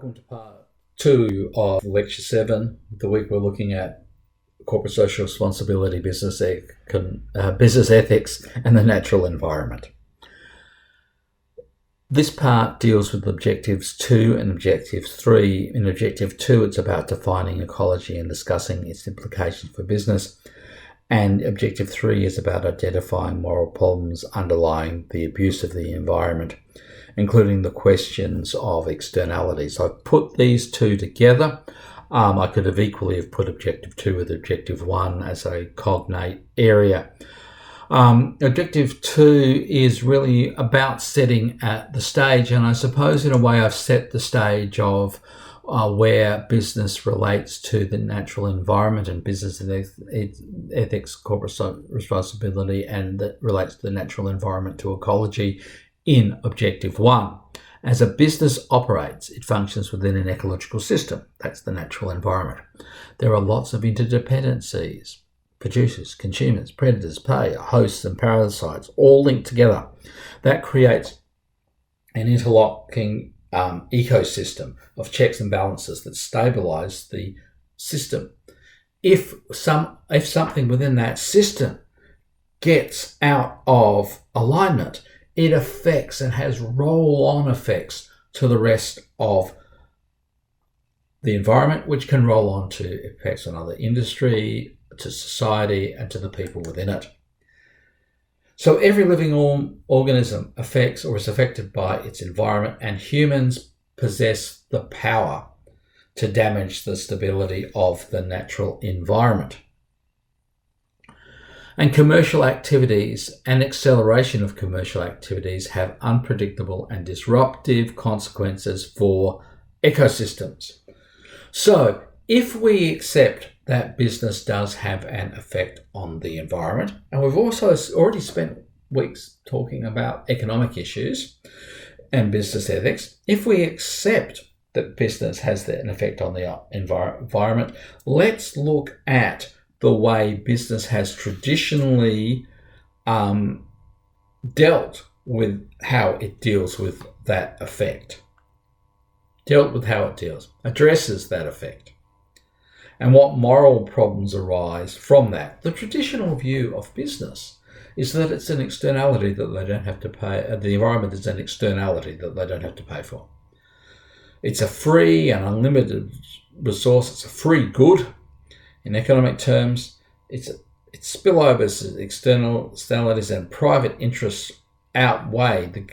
Welcome to part 2 of Lecture 7. The week we're looking at corporate social responsibility, business ethics, and the natural environment. This part deals with Objectives 2 and Objective 3. In Objective 2, it's about defining ecology and discussing its implications for business. And Objective 3 is about identifying moral problems underlying the abuse of the environment, including the questions of externalities. I've put these two together. I could have equally have put Objective 2 with Objective 1 as a cognate area. Objective 2 is really about setting at the stage, and I suppose in a way I've set the stage of where business relates to the natural environment and business ethics, corporate responsibility, and that relates to the natural environment to ecology in Objective 1. As a business operates, it functions within an ecological system. That's the natural environment. There are lots of interdependencies. Producers, consumers, predators, prey, hosts and parasites all linked together. That creates an interlocking ecosystem of checks and balances that stabilize the system. If something within that system gets out of alignment, it affects and has roll-on effects to the rest of the environment, which can roll on to effects on other industry, to society, and to the people within it. So every living organism affects or is affected by its environment, and humans possess the power to damage the stability of the natural environment. And commercial activities and acceleration of commercial activities have unpredictable and disruptive consequences for ecosystems. So if we accept that business does have an effect on the environment, and we've also already spent weeks talking about economic issues and business ethics, if we accept that business has an effect on the environment, let's look at the way business has traditionally dealt with how it deals with that effect. Addresses that effect. And what moral problems arise from that. The traditional view of business is that it's an externality that they don't have to pay. The environment is an externality that they don't have to pay for. It's a free and unlimited resource. It's a free good. In economic terms, its spillovers, externalities, and private interests outweigh the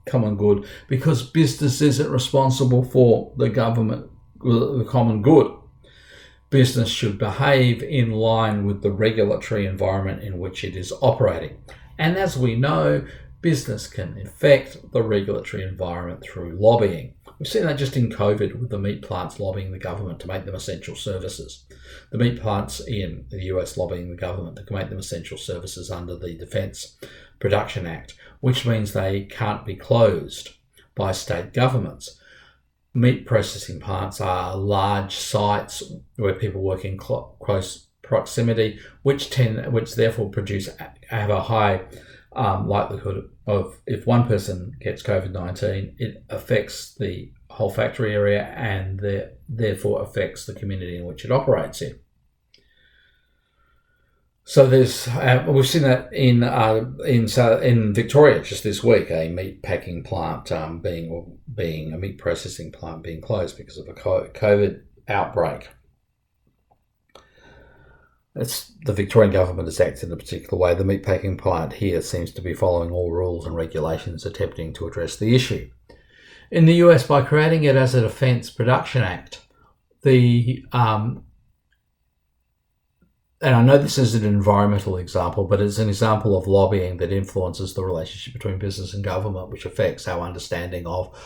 common good because business isn't responsible for the common good. Business should behave in line with the regulatory environment in which it is operating. And as we know, business can affect the regulatory environment through lobbying. We've seen that just in COVID with the meat plants lobbying the government to make them essential services. The meat plants in the US lobbying the government to make them essential services under the Defence Production Act, which means they can't be closed by state governments. Meat processing plants are large sites where people work in close proximity, which therefore have a high likelihood of, if one person gets COVID-19, it affects the whole factory area and therefore affects the community in which it operates in. So we've seen that in Victoria just this week, a meat packing plant being a meat processing plant being closed because of a COVID outbreak. The Victorian government has acted in a particular way. The meatpacking plant here seems to be following all rules and regulations, attempting to address the issue. In the US, by creating it as a Defence Production Act, and I know this is an environmental example, but it's an example of lobbying that influences the relationship between business and government, which affects our understanding of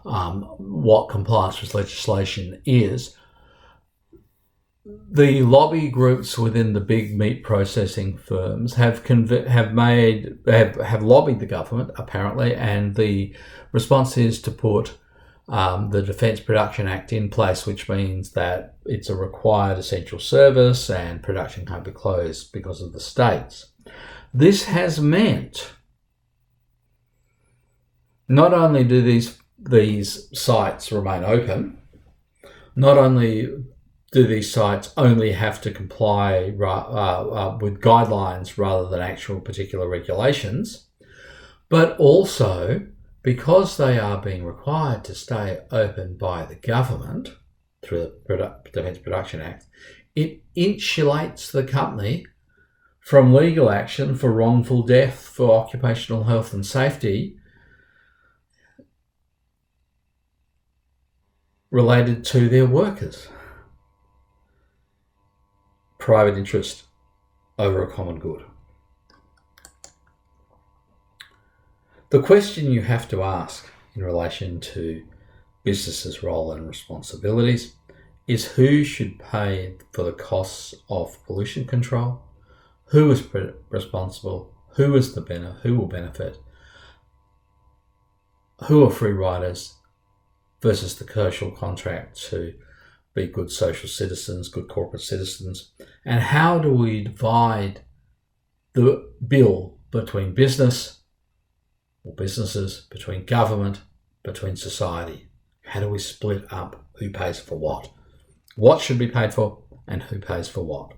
what compliance with legislation is. The lobby groups within the big meat processing firms have lobbied the government apparently, and the response is to put the Defence Production Act in place, which means that it's a required essential service and production can't be closed because of the states. This has meant not only do these these sites remain open, not only do these sites only have to comply with guidelines rather than actual particular regulations, but also because they are being required to stay open by the government through the Defence Production Act, it insulates the company from legal action for wrongful death, for occupational health and safety related to their workers. Private interest over a common good. The question you have to ask in relation to businesses' role and responsibilities is who should pay for the costs of pollution control, who is responsible, who will benefit, who are free riders versus the social contract to be good social citizens, good corporate citizens, and how do we divide the bill between business or businesses, between government, between society? How do we split up who pays for what should be paid for, and who pays for what?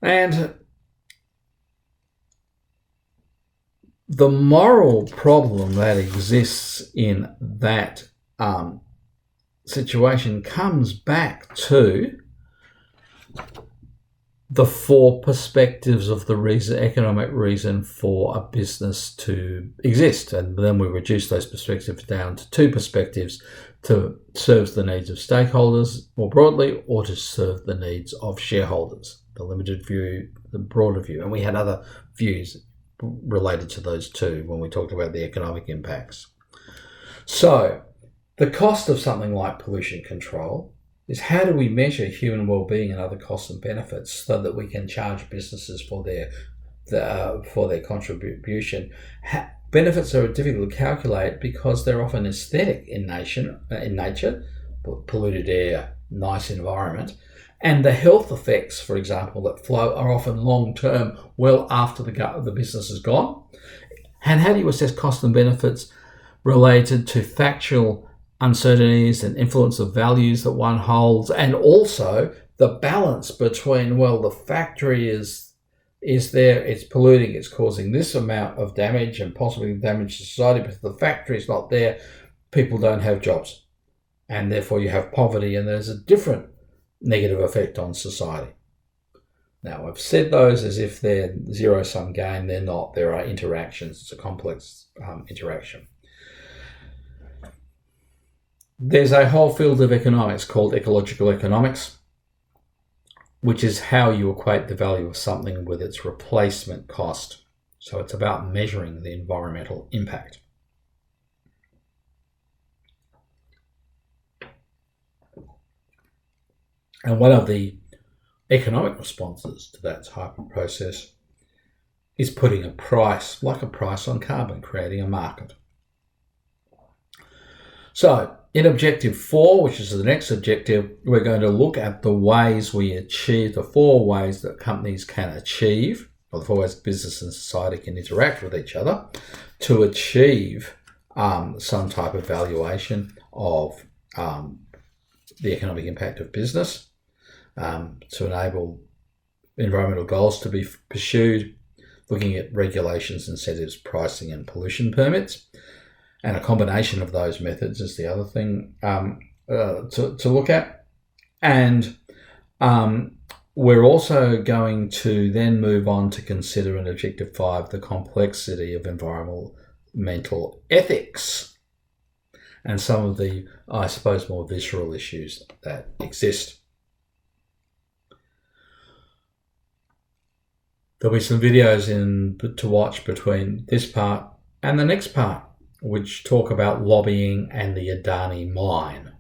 And the moral problem that exists in that situation comes back to the four perspectives of the economic reason for a business to exist. And then we reduce those perspectives down to two perspectives: to serve the needs of stakeholders more broadly, or to serve the needs of shareholders. The limited view, the broader view. And we had other views related to those two when we talked about the economic impacts. So the cost of something like pollution control is how do we measure human well-being and other costs and benefits so that we can charge businesses for their contribution. Benefits are difficult to calculate because they're often aesthetic in nature, polluted air, nice environment, and the health effects, for example, that flow are often long-term, well after the business is gone. And how do you assess costs and benefits related to factual uncertainties and influence of values that one holds, and also the balance between, well, the factory is there, it's polluting, it's causing this amount of damage and possibly damage to society, but if the factory is not there, people don't have jobs, and therefore you have poverty, and there's a different negative effect on society. Now, I've said those as if they're zero-sum game. They're not. There are interactions. It's a complex interaction. There's a whole field of economics called ecological economics, which is how you equate the value of something with its replacement cost. So it's about measuring the environmental impact. And one of the economic responses to that type of process is putting a price, like a price on carbon, creating a market. So in Objective 4, which is the next objective, we're going to look at the ways we achieve, the four ways that companies can achieve, or the four ways business and society can interact with each other to achieve some type of valuation of the economic impact of business, to enable environmental goals to be pursued, looking at regulations, incentives, pricing and pollution permits. And a combination of those methods is the other thing to look at. And we're also going to then move on to consider in Objective 5 the complexity of environmental ethics and some of the, I suppose, more visceral issues that exist. There'll be some videos to watch between this part and the next part, which talk about lobbying and the Adani mine.